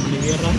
Beliwiran.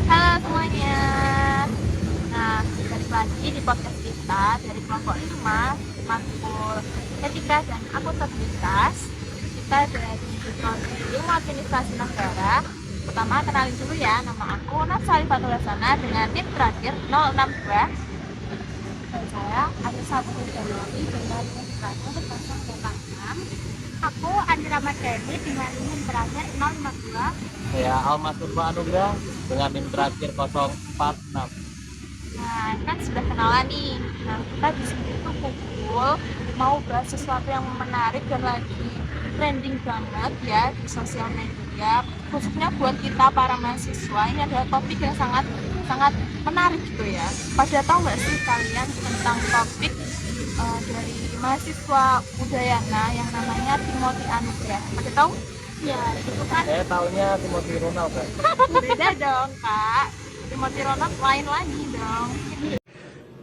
Halo semuanya. Nah, balik lagi di podcast kita dari kelompok 5 Makul Etika dan Akuntabilitas. Kita dari Prodi Ilmu Administrasi Negara. Pertama kenalin dulu ya, nama aku Natsari Fatulasana dengan NIM terakhir 062. Dan saya ada satu Januari dengan NIM terakhir 046. Aku Andi Ramadhani dengan NIM terakhir 052. Saya Almas Nurba Anugrah dengan NIM terakhir 046. Nah, kan sudah kenalan nih. Nah, kita di sini tuh kumpul mau bahas sesuatu yang menarik dan lagi trending banget ya di sosial media, khususnya buat kita para mahasiswa. Ini adalah topik yang sangat menarik gitu ya. Pada tahu nggak sih kalian tentang topik dari mahasiswa Udayana yang namanya Timothy Anugrah? Pada tahu? Ya, itu kan Saya taunya Timothy Ronald kan. Beda dong kak, Timothy Ronald lain lagi dong.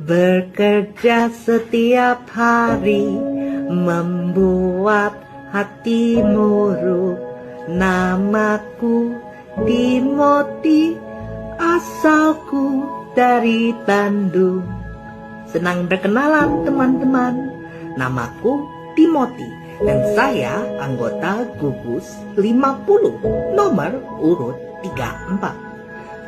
Bekerja setiap hari membuat hati murung. Namaku Timothy, asalku dari Bandung. Senang berkenalan teman-teman. Namaku Timothy dan saya anggota gugus 50 nomor urut 34.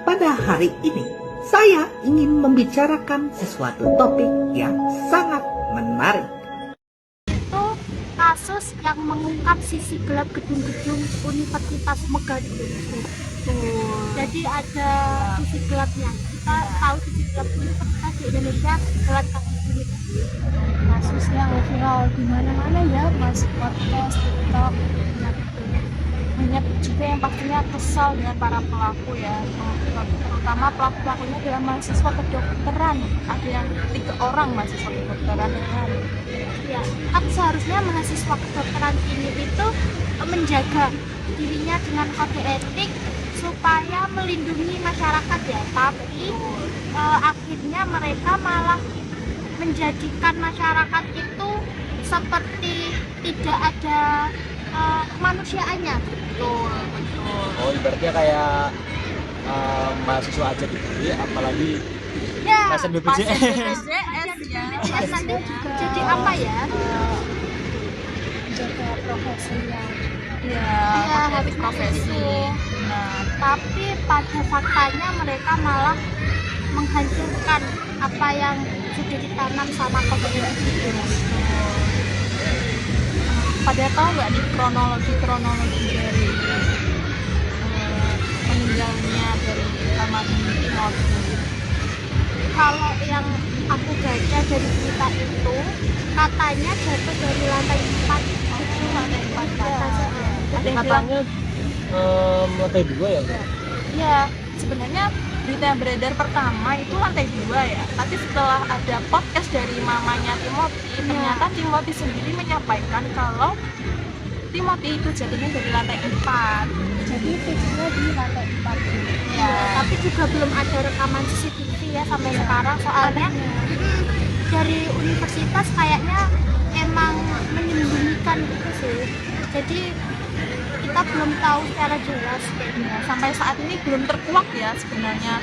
Pada hari ini saya ingin membicarakan sesuatu topik yang sangat menarik. itu kasus yang mengungkap sisi gelap gedung-gedung Universitas Megawati. Jadi ada sisi gelapnya. Kita tahu sisi gelap universitas di Indonesia lewat kasus ini. Kasus yang viral di mana-mana ya, Mas, podcast, TikTok. Banyak juga yang pastinya kesal dengan para pelaku ya, terutama pelaku-pelakunya adalah mahasiswa kedokteran. Ada yang 3 orang mahasiswa kedokteran kan. Ya, kan seharusnya mahasiswa kedokteran ini itu menjaga dirinya dengan kode etik supaya melindungi masyarakat ya, tapi akhirnya mereka malah menjadikan masyarakat itu seperti tidak ada kemanusiaannya. Betul. Oh, ibaratnya kayak mahasiswa aja dibully, apalagi Ya, pasien Pasien BPJS. BPJS ya. nanti juga jadi apa ya? jaga profesi yang Iya, Iya, pakai harus profesi. itu. Nah, Tapi pada faktanya mereka malah menghancurkan apa yang sudah ditanam sama komunitas itu. pada tahu nggak nih kronologi dari meninggalnya dari almarhum Timothy? Kalau yang aku baca dari berita itu, katanya jatuh dari lantai 4. Itu lantai 4 ke atas. Ada yang bilang, Katanya lantai 2 ya Kak? ya sebenarnya berita yang beredar pertama itu lantai 2 ya. Tapi setelah ada podcast dari mamanya Timothy, ternyata Timothy sendiri menyampaikan kalau Timothy itu jatuhnya dari lantai 4. jadi fiksinya di lantai 4 Ya, Tapi juga belum ada rekaman CCTV ya sampai sekarang, soalnya dari universitas kayaknya emang menyembunyikan gitu sih. Jadi kita belum tahu secara jelas kayaknya. Sampai saat ini belum terkuak ya sebenarnya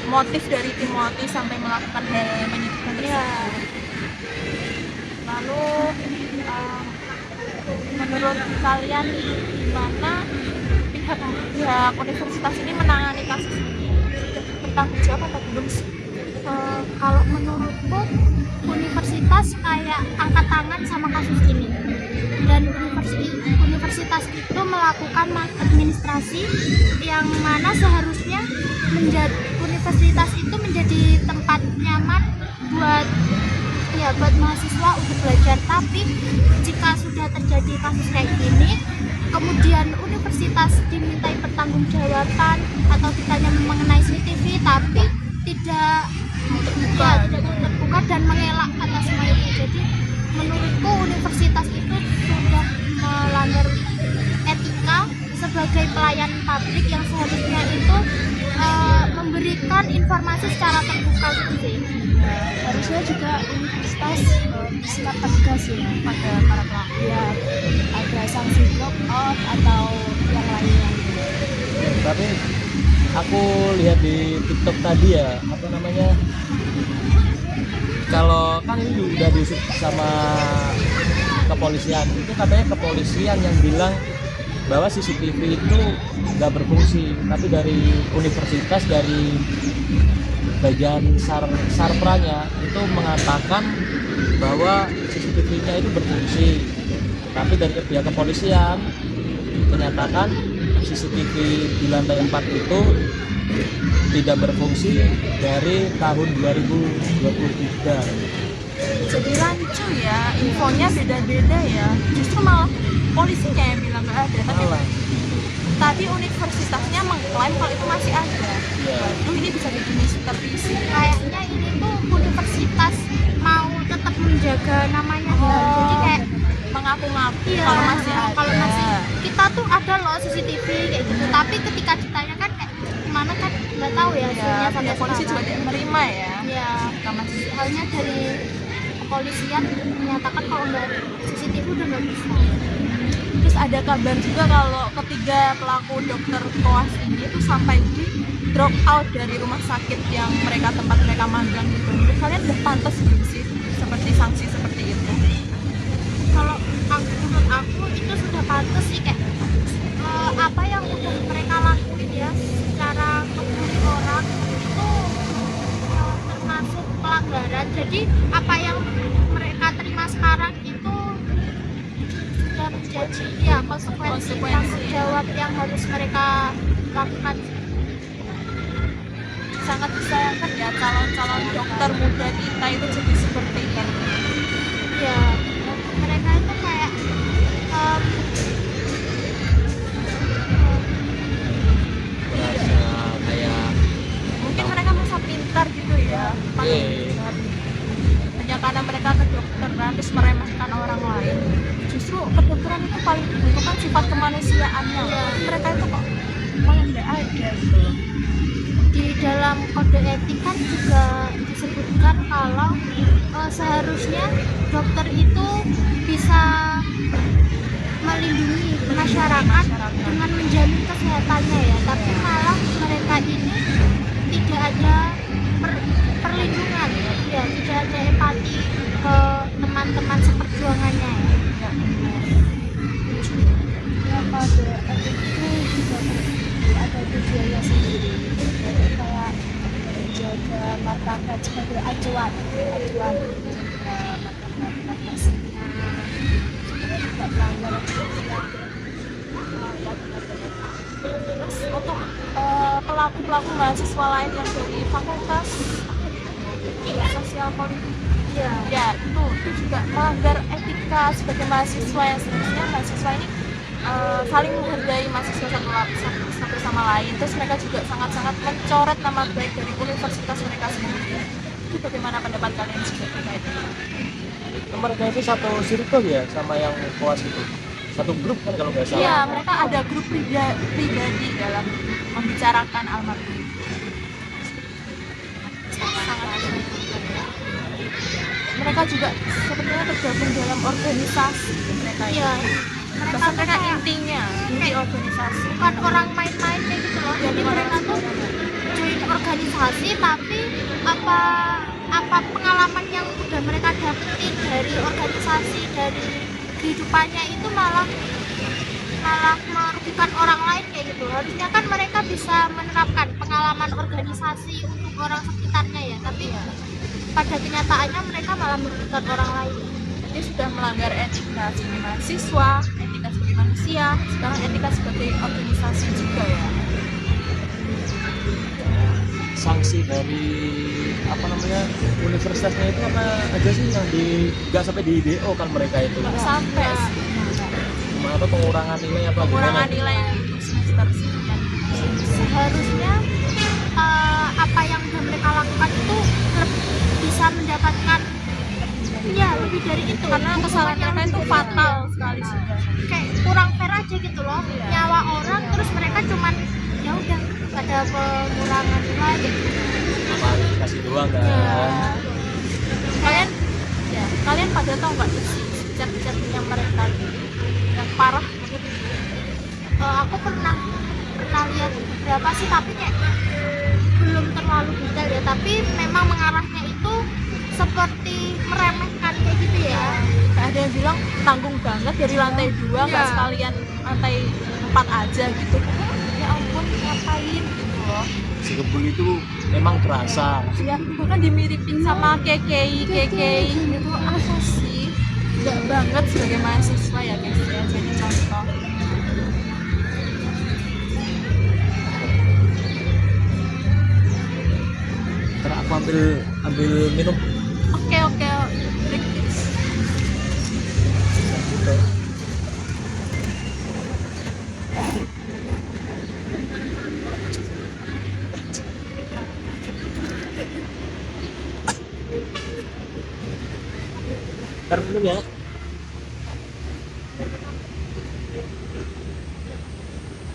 motif dari Timothy sampai melakukan hal menyedihkan tersebut. Lalu menurut kalian gimana pihak universitas ini menangani kasus ini? Sudah bertanggung jawab atau belum sih? Kalau menurutku universitas kayak angkat tangan sama kasus ini, dan universitas itu melakukan administrasi yang mana seharusnya universitas itu menjadi tempat nyaman buat mahasiswa untuk belajar. Tapi jika sudah terjadi kasus kayak gini, kemudian universitas dimintai pertanggungjawaban atau ditanya mengenai CCTV tapi tidak terbuka dan mengelak atas semua itu. Jadi menurutku universitas itu sudah melanggar etika sebagai pelayan publik yang seharusnya itu memberikan informasi secara terbuka gitu sih. Harusnya juga universitas bersikap tegas ya pada para pelaku, ya ada sanksi drop out atau yang lainnya. Tapi aku lihat di TikTok tadi ya, apa namanya, kalau kan ini udah diusut sama kepolisian, itu katanya kepolisian yang bilang bahwa CCTV itu nggak berfungsi, tapi dari universitas, dari bagian sarpranya itu mengatakan bahwa CCTV-nya itu berfungsi, tapi dari pihak kepolisian menyatakan CCTV di lantai 4 itu tidak berfungsi dari tahun 2023. Jadi rancu ya, infonya beda-beda ya. Justru malah polisinya yang bilang nggak ada. Tapi universitasnya mengklaim kalau itu masih ada. Waduh, ini bisa jadi misteri. Kayaknya ini tuh universitas mau tetap menjaga namanya dia. Jadi kayak Mengaku-ngaku iya, kalau masih ada. kalau masih kita tuh ada loh CCTV kayak gitu. Tapi ketika ditanyakan kayak gimana kan nggak tahu ya hasilnya Ya, sampai pihak polisi juga sekarang. tidak menerima ya. Ya, halnya dari kepolisian menyatakan kalau nggak ada CCTV udah nggak bisa. Terus ada kabar juga kalau ketiga pelaku dokter koas ini tuh sampai di drop out dari rumah sakit yang tempat mereka magang gitu. Menurut kalian udah pantas belum sih seperti sanksi seperti itu? Kalau menurut aku itu sudah pantas sih, kayak apa yang udah mereka lakuin ya secara ngebully orang itu termasuk pelanggaran. Jadi apa yang mereka terima sekarang itu sudah menjadi ya konsekuensi tanggung jawab yang harus mereka lakukan. Sangat disayangkan ya calon-calon dokter muda kita itu jadi seperti ini. Ya, mereka itu kayak Merasa kayak Mungkin mereka merasa pintar gitu ya, paling pintar. Hanya karena mereka kedokteran terus meremehkan orang lain. Justru kedokteran itu paling dibutuhkan sifat kemanusiaannya. Mereka itu kok malah nggak ada gitu. di dalam kode etik kan juga disebutkan kalau seharusnya dokter itu bisa melindungi masyarakat dengan menjamin kesehatannya ya, tapi malah mereka ini tidak ada perlindungan ya, tidak ada empati ke teman-teman seperjuangannya ya. Ya pada etik itu juga ada tujuannya sendiri. Jadi kayak menjaga martabat sebagai acuan menjaga martabat pastinya supaya tidak melanggar etika. Terus untuk pelaku-pelaku mahasiswa lain yang dari fakultas sosial politik ya itu juga melanggar etika sebagai mahasiswa, yang seharusnya mahasiswa ini saling menghargai mahasiswa satu sama lain. Terus mereka juga sangat-sangat mencoret nama baik dari universitas mereka sendiri. Itu bagaimana pendapat kalian juga terkait ini? mereka itu satu circle ya sama yang koas itu, satu grup kan kalau nggak salah. Iya, mereka ada grup pribadi dalam membicarakan almarhum. Sangat mereka juga sepertinya tergabung dalam organisasi mereka Iya, bahkan mereka kayak inti organisasi. bukan orang main-main kayak gitu loh. Jadi mereka tuh join organisasi, tapi apa pengalaman yang udah mereka dapetin dari organisasi, dari kehidupannya itu malah merugikan orang lain kayak gitu. Harusnya kan mereka bisa menerapkan pengalaman organisasi untuk orang sekitarnya ya, tapi pada kenyataannya mereka malah merugikan orang lain. Dia sudah melanggar etika sebagai mahasiswa, etika sebagai manusia, sekarang etika sebagai organisasi juga ya. Sanksi dari apa namanya universitasnya itu apa aja sih yang nggak sampai di DO kan mereka itu? Nggak sampai sih. Cuma apa pengurangan nilai apa Pengurangan gimana? nilai untuk semester sekian. Seharusnya apa yang udah mereka lakukan itu bisa mendapatkan ya lebih dari itu, Karena kesalahan mereka itu fatal sekali sih. kayak kurang fair aja gitu loh, nyawa orang terus mereka cuman ya udah ada pengurangan nilai gitu. Apa kasih doang kan? Kalian pada tahu nggak sih chat-chatnya mereka yang parah banget? Aku pernah lihat beberapa sih, tapi kayak belum terlalu detail ya, tapi memang mengarahnya itu seperti meremehkan kayak gitu ya. Kayak ada yang bilang tanggung banget dari lantai 2 nggak Iya. sekalian lantai 4 aja gitu. Ya ampun, ngapain gitu loh. Si kebul itu memang kerasa. Ya bahkan dimiripin sama KKI gitu. Apa sih? Nggak banget sebagai mahasiswa ya guys ya, jadi contoh. Ntar aku ambil minum. Oke, break this. Gitu. Ntar minum ya.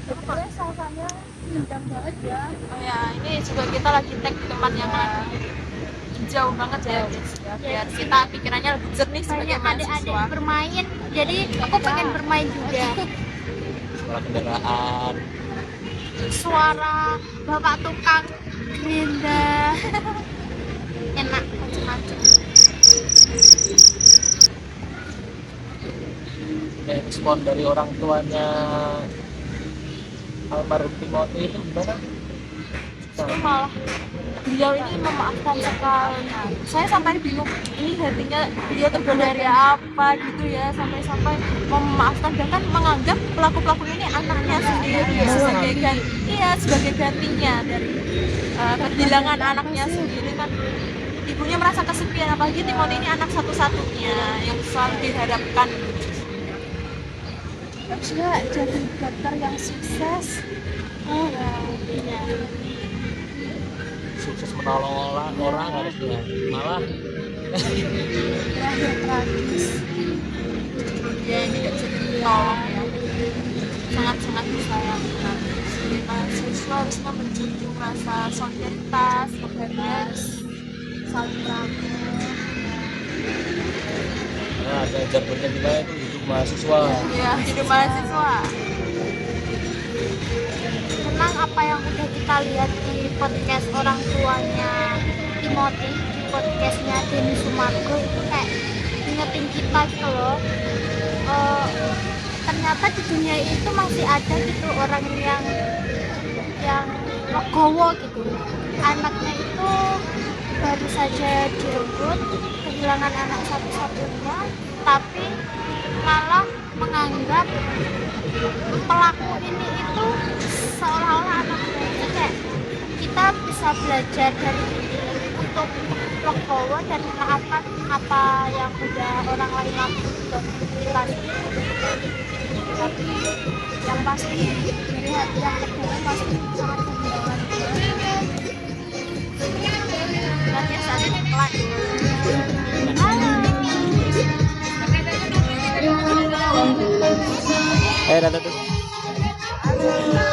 Sebetulnya suasananya indah banget ya. Oh ya, ini juga kita lagi tag di tempat yang lagi jauh banget ya guys ya, biar kita pikirannya lebih jernih sebagai Banyak adik-adik mahasiswa. bermain, jadi aku pengen bermain juga. Suara kendaraan. Suara bapak tukang gerinda enak macam-macam. Respon dari orang tuanya almarhum Timothy itu gimana? Itu malah beliau ini memaafkan sekali. Saya sampai bingung ini hatinya beliau terbuat dari apa gitu ya, sampai memaafkan, bahkan menganggap pelaku ini anaknya sendiri ya, sebagai gantinya dari kehilangan anaknya sendiri kan. Ibunya merasa kesepian, apalagi Timothy ini anak satu-satunya yang selalu diharapkan. Harusnya jadi dokter yang sukses. Iya. Sukses menolong orang harusnya, malah Berakhir tragis. Dia ini tidak bisa ditolong ya, sangat disayangkan. Sebagai mahasiswa harusnya menjunjung rasa solidaritas, kebahagiaan, saling merangkul. ya, ada jargonnya gimana itu hidup mahasiswa. Ya, hidup mahasiswa. Senang apa yang udah kita lihat di podcast orang tuanya Timothy, di podcastnya Denny Sumargo, itu kayak ingetin kita gitu loh. Ternyata di dunia itu masih ada gitu orang yang legowo gitu. Anaknya itu baru saja direbut, kehilangan anak satu-satunya, tapi malah menganggap pelaku ini itu seolah-olah anaknya. Itu kayak kita bisa belajar dari ini untuk legowo dan memaafkan apa yang udah orang lain lakukan kita. Tapi yang pasti dari hati yang terdalam pasti sangat mendalam. Nanti saat ini kelak. Dadah tuh.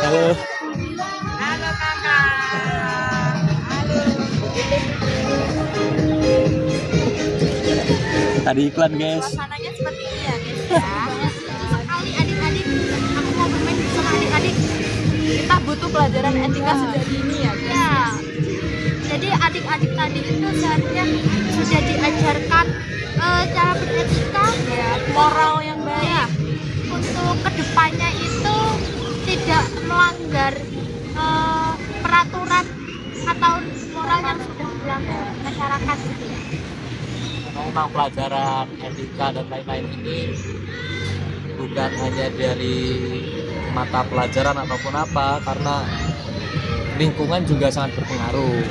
Halo. Halo kakak. Halo. tadi iklan guys. Suasananya seperti ini ya guys ya. Sekali adik-adik, aku mau bermain sama adik-adik. Kita butuh pelajaran etika sejak dini ya guys. Ya, jadi adik-adik tadi itu seharusnya sudah diajarkan cara beretika, Ya, moral yang baik. ya, untuk kedepannya itu tidak melanggar peraturan atau moral yang sudah dilanggar masyarakat gitu ya. Tentang pelajaran etika dan lain-lain ini bukan hanya dari mata pelajaran ataupun apa, karena lingkungan juga sangat berpengaruh.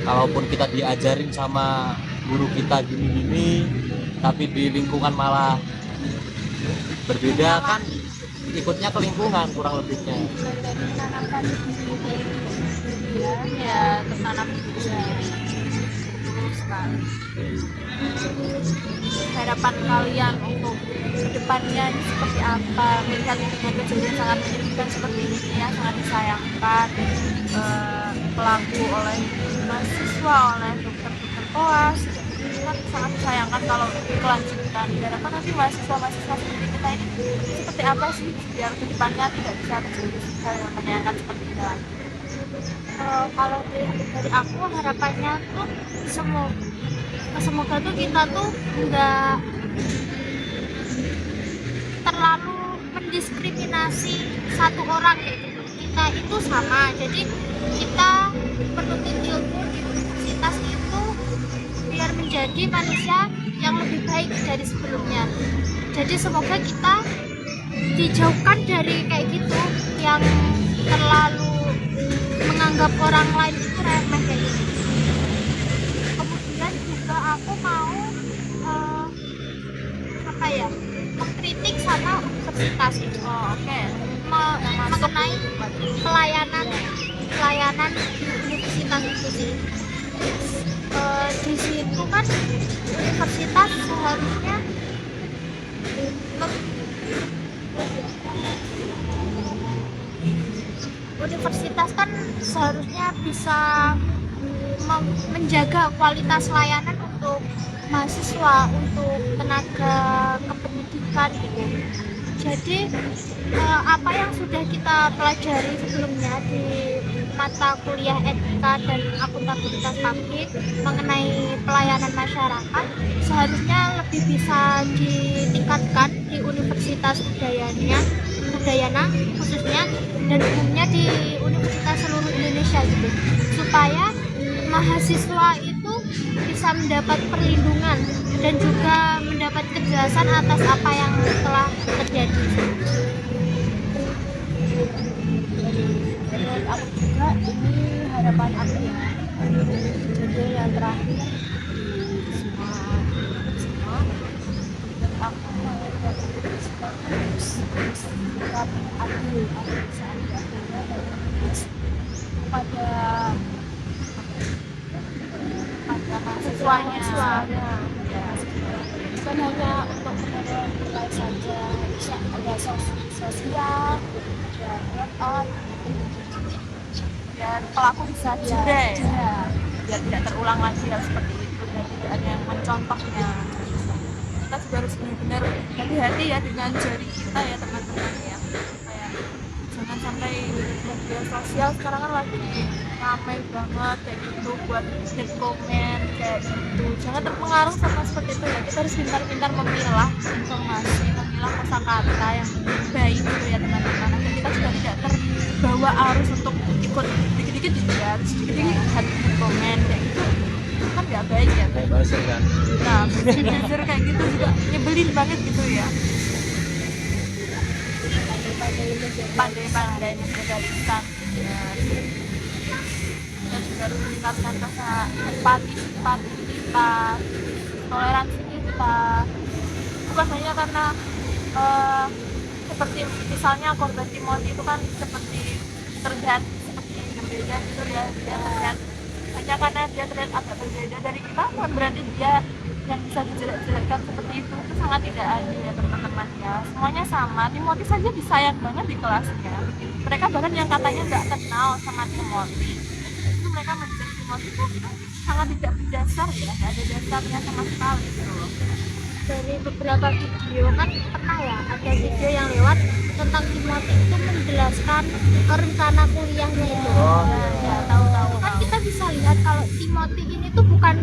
Kalaupun kita diajarin sama guru kita gini-gini, tapi di lingkungan malah berbeda, kan ikutnya ke lingkungan kurang lebihnya. Ya, tertanam juga. Betul sekali. Harapan kalian untuk kedepannya ini seperti apa? Melihat dengan kejadian sangat menyedihkan seperti ini ya, sangat disayangkan, pelaku oleh mahasiswa, oleh dokter-dokter koas, kan sangat disayangkan kalau kelanjutan. Diharapkan nanti mahasiswa-mahasiswa seperti kita ini seperti apa sih biar kedepannya tidak bisa terjadi hal yang menyayangkan seperti ini lagi. Kalau dari aku harapannya tuh semoga tuh kita tuh nggak terlalu mendiskriminasi satu orang kayak gitu. Kita itu sama, jadi kita menuntut ilmu di universitas itu biar menjadi manusia yang lebih baik dari sebelumnya. Jadi semoga kita dijauhkan dari kayak gitu yang terlalu menganggap orang lain itu remeh kayak gitu. Kemudian juga aku mau mengkritik sama universitas itu. Oke. Mengenai pelayanan di universitas itu sih. Di situ kan universitas seharusnya bisa menjaga kualitas layanan untuk mahasiswa, untuk tenaga kependidikan gitu. Jadi apa yang sudah kita pelajari sebelumnya di mata kuliah etika dan akuntabilitas publik mengenai pelayanan masyarakat seharusnya lebih bisa ditingkatkan di Universitas Udayana khususnya, dan umumnya di universitas seluruh Indonesia gitu, supaya mahasiswa itu bisa mendapat perlindungan dan juga mendapat kejelasan atas apa yang telah terjadi. Menurut aku juga ini harapan aku ya, jadi yang terakhir semua dan aku mengajarkan sikap adil seadil-adilnya dan tegas kepada mahasiswanya. Bukan hanya untuk menurut nilai saja, bisa ada sosial, ada hands-on, Biar pelaku bisa jeda ya, biar tidak terulang lagi hal seperti itu dan tidak ada yang mencontohnya. Kita juga harus benar-benar hati-hati ya dengan jari kita ya teman-teman ya, kayak jangan sampai media sosial sekarang kan lagi ramai banget kayak gitu buat hate comment kayak gitu. Jangan terpengaruh sama seperti itu ya, kita harus pintar-pintar memilah informasi, memilah kosakata yang baik gitu ya teman-teman, agar kita juga tidak terbawa arus untuk ikut dikit-dikit juga sedikit-dikit hate comment kayak gitu kan nggak baik ya. Kayak buzzer kan. Nah, buzzer kayak gitu juga nyebelin banget gitu ya. Pandai-pandai menjaga lisan ya. Kita juga harus meningkatkan rasa empati kita, toleransi kita, bukan hanya karena seperti misalnya korban Timothy itu kan seperti terlihat seperti berbeda gitu ya, dia terlihat hanya karena dia terlihat agak berbeda dari kita bukan berarti dia yang bisa dijelek-jelekkan seperti itu sangat tidak adil ya teman-teman ya. Semuanya sama, Timothy saja disayang banget di kelasnya, mereka bahkan yang katanya nggak kenal sama Timothy itu mereka menjadi Timothy itu sangat tidak berdasar dasar ya, nggak ada dasarnya sama sekali gitu loh. Dari beberapa video kan pernah ya ada video yang lewat tentang Timothy itu menjelaskan rencana kuliahnya itu. Oh, Ya, tahu-tahu. Kan kita bisa lihat kalau Timothy ini tuh bukan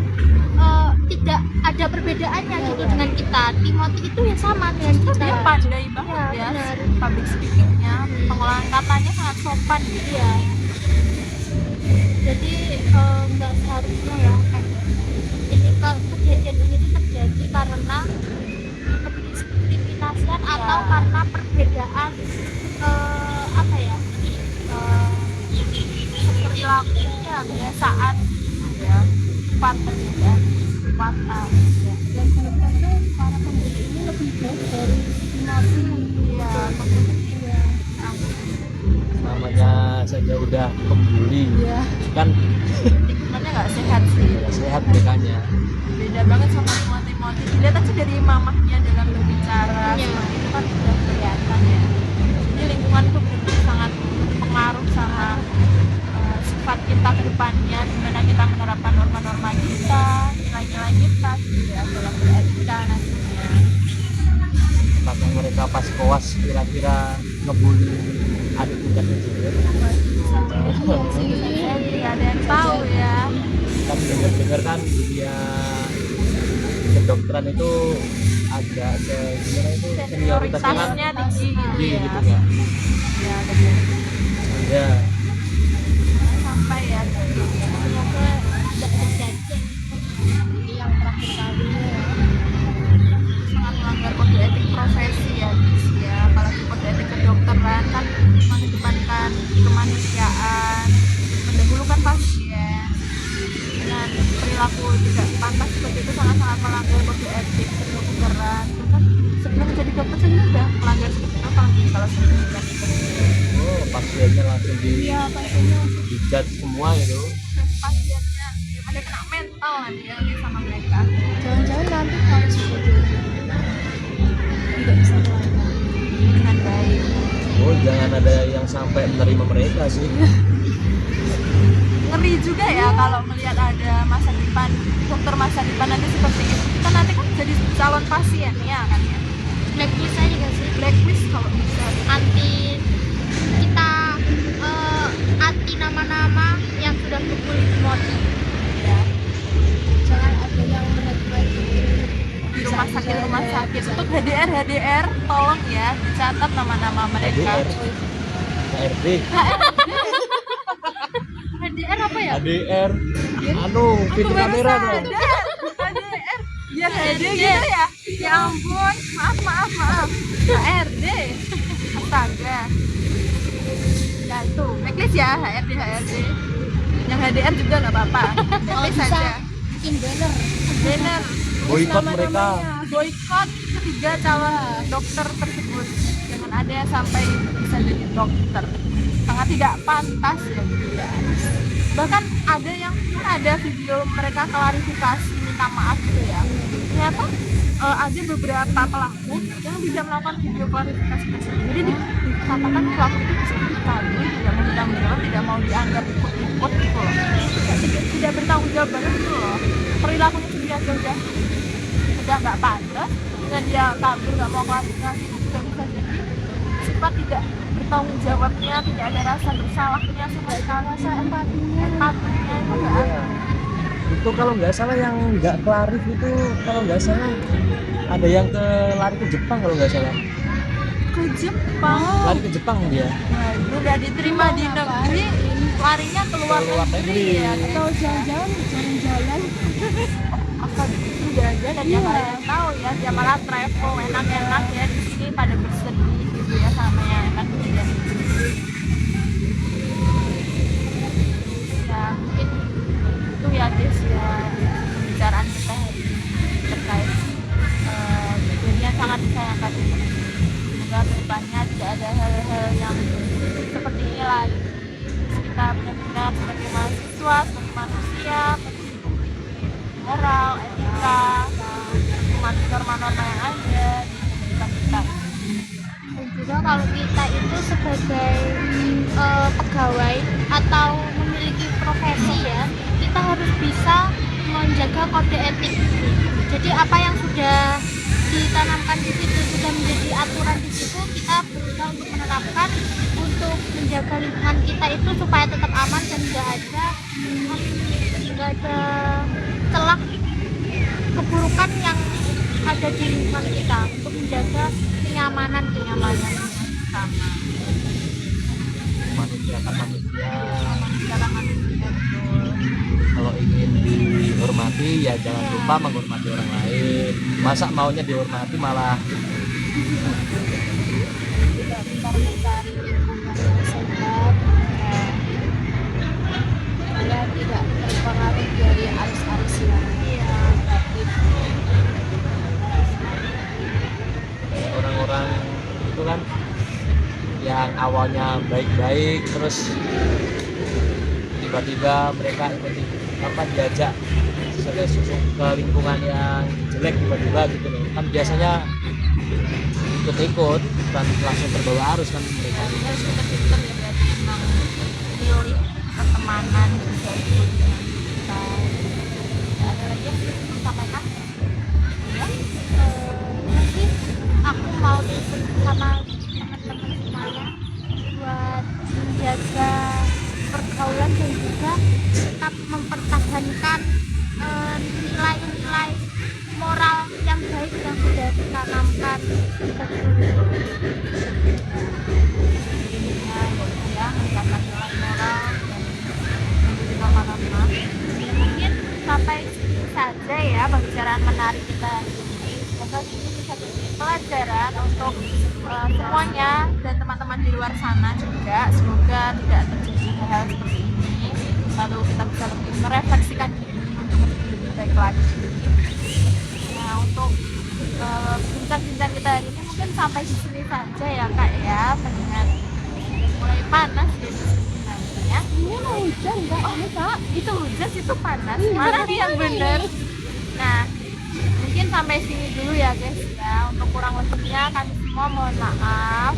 tidak ada perbedaannya gitu dengan kita. Timothy itu ya sama dengan kita. Dia pandai banget Iya, ya, benar. public speakingnya, pengolahan katanya sangat sopan gitu. Iya. Jadi nggak seharusnya ya kayak ini kalau kejadian ini tuh terjadi karena pendiskriminasian atau karena perbedaan apa ya Perilaku, kebiasaan, ya, pantas ya, pantas ya. Dan belum tentu para pembeli ini lebih baik dari Timothy. Iya, Iya. namanya saja udah kembuli Iya. kan, lingkungannya nggak sehat sih. nggak sehat mereka. Beda banget sama Timothy. Dilihat aja dari mamahnya dalam berbicara, Iya. seperti itu kan sudah kelihatan ya. Jadi lingkungan itu benar-benar sangat pengaruh sama sifat kita ke depannya, gimana kita menerapkan norma-norma kita, nilai-nilai kita gitu ya, dalam beretika nantinya. Apakah mereka pas koas kira-kira ngebully adik tingkatnya juga? Iya sih. Tidak ada yang tahu ya. Kan dengar-dengar kan dunia kedokteran itu agak gimana itu senioritasnya kan Senioritasnya tinggi gitu tinggi ya. gitu kan. Ya, dan Ya, sampai ya. semoga tidak terjadi. Yang terakhir kalinya ya. Sangat melanggar kode etik profesi ya, guys ya. Apalagi kode etik kedokteran kan mengedepankan kemanusiaan, mendahulukan pasien. Dengan perilaku tidak pantas seperti itu sangat-sangat melanggar kode etik kedokteran. Itu kan sebelum jadi dokter saja udah melanggar seperti itu, apalagi kalau sebelum jadi oh pasiennya langsung Iya, pasiennya dijudge semua gitu. pasiennya ya pada kena mental nanti ya sama mereka. jangan-jangan nanti kalau sudah jadi tidak bisa melayani. Dengan baik. Oh jangan ada yang sampai menerima mereka sih. Ngeri juga ya kalau melihat ada masa depan dokter masa depan nanti seperti itu. Kita nanti kan jadi calon pasien ya kan ya. Blacklist aja gak sih? Blacklist kalau bisa. Anti kita anti nama-nama yang sudah berbuli Timothy. Ya. Jangan ada yang menegur Di rumah sakit untuk HDR tolong ya dicatat nama-nama mereka. HDR, HRD, HDR apa ya? HDR, anu pintu kamera dong. HDR biar HD gitu ya. Ya ampun, maaf. HRD. Astaga. Ya itu, blacklist ya HRD. Yang HDR juga nggak apa-apa. Blacklist bisa saja. bikin banner. Banner. Boykot mereka. Boykot ketiga calon dokter tersebut. Jangan ada yang sampai bisa jadi dokter. Sangat tidak pantas ya gitu ya. Bahkan ada yang ada video mereka klarifikasi minta maaf gitu ya. Ternyata ada beberapa pelaku yang bisa melakukan video klarifikasi tersebut. Jadi dikatakan pelaku itu bisa kabur, tidak mau bertanggung jawab, tidak mau dianggap ikut-ikut gitu loh. Tidak bertanggung jawab banget gitu loh. Perilakunya sendiri aja udah nggak pantas dan dia kabur nggak mau klarifikasi itu juga bisa jadi sifat tidak bertanggung jawabnya, tidak ada rasa bersalahnya sama sekali, rasa empatinya itu nggak ada. Itu kalau nggak salah yang nggak klarif itu kalau nggak salah ada yang lari ke Jepang kalau nggak salah. Ke Jepang. Lari ke Jepang dia. Nah, itu udah diterima di negeri, larinya keluar Keluar negeri negeri. ya. Atau jangan-jangan jalan-jalan. Apa itu jalan yang kalian tahu ya, dia malah travel enak-enak ya di sini pada bersedih gitu ya sama yang kan dia. Ya mungkin itu ya guys ya pembicaraan kita hari ini terkait kejadian sangat disayangkan ini. Semoga kedepannya tidak ada hal-hal yang seperti ini lagi. Kita benar-benar sebagai mahasiswa, sebagai manusia moral, etika, norma-norma yang ada di pendidikan kita. Dan juga kalau kita itu sebagai pegawai atau memiliki profesi ya, kita harus bisa menjaga kode etik. Jadi apa yang sudah ditanamkan di situ, sudah menjadi aturan di situ, kita berusaha untuk menerapkan untuk menjaga lingkungan kita itu supaya tetap aman dan nggak ada celah keburukan yang ada di lingkungan kita, untuk menjaga kenyamanan sama Manusia kan manusia. cara manusia. Kalau ingin dihormati ya jangan lupa menghormati orang lain. Masa maunya dihormati malah Tidak bisa mencari lingkungan yang sehat, supaya tidak terpengaruh dari arus-arus yang negatif. orang-orang itu kan yang awalnya baik-baik terus tiba-tiba mereka diajak ke lingkungan yang jelek tiba-tiba gitu loh, kan biasanya ikut-ikut bukan langsung terbawa arus kan mereka Harus pinter-pinter ya, berarti memang milih pertemanan juga itu dengan kita. Ya, ada lagi yang ingin disampaikan? Ya? Mungkin aku mau tips sama teman-teman semuanya buat menjaga pergaulan dan juga tetap mempertahankan nilai-nilai moral yang baik yang sudah ditanamkan kita dulu. Ya, menjaga nilai moral dan juga mana-mana. Ya, mungkin sampai sini saja ya pembicaraan menarik kita ini. Semoga ini bisa jadi pelajaran untuk Semuanya dan teman-teman di luar sana juga, semoga tidak terjadi hal seperti ini, lalu kita bisa lebih merefleksikan diri untuk lebih baik lagi. Nah, untuk bincang-bincang kita hari ini mungkin sampai di sini saja ya kak ya, mendingan mulai panas jadi nanti ya. Ini mau hujan enggak ini kak? Itu hujan, itu panas, mana nih yang bener? Nah, mungkin sampai sini dulu ya guys ya, untuk kurang lebihnya kami semua mohon maaf.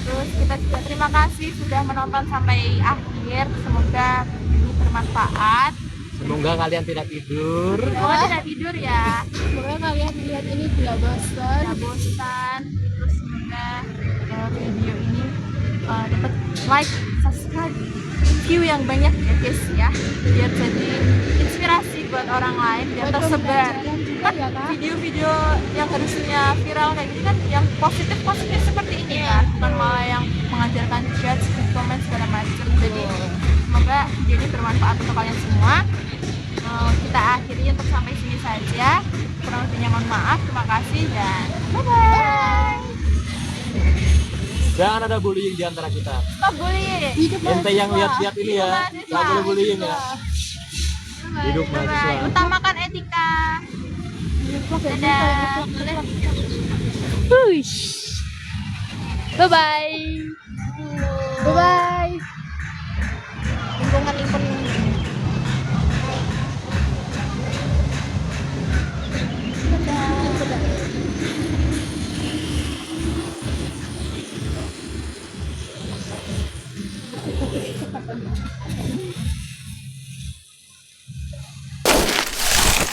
Terus kita juga terima kasih sudah menonton sampai akhir, semoga ini bermanfaat, semoga kalian tidak tidur. semoga tidak tidur ya, Semoga kalian lihat ini tidak bosan. tidak bosan. Terus semoga video ini dapat like, subscribe, view yang banyak ya guys ya, biar jadi inspirasi buat orang lain, biar tersebar. Juga ya kak. Video-video yang harusnya viral kayak gini kan yang positif-positif seperti ini kan, bukan malah yang mengajarkan judge, comment segala macam. Jadi semoga video ini bermanfaat untuk kalian semua. Kita akhiri untuk sampai sini saja, kurang lebihnya mohon maaf, terima kasih dan bye bye. Jangan ada bullying di antara kita. Stop bullying. Ente yang lihat-lihat ini ya, nggak boleh bullying ya. Hidup Bye bye. mahasiswa. Utamakan etika. Dadah. Bye bye. Bye bye. Lingkungan.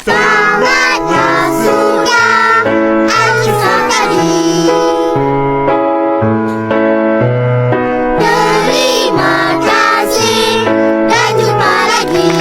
Saatnya sudah akhir sekali. Terima kasih dan jumpa lagi.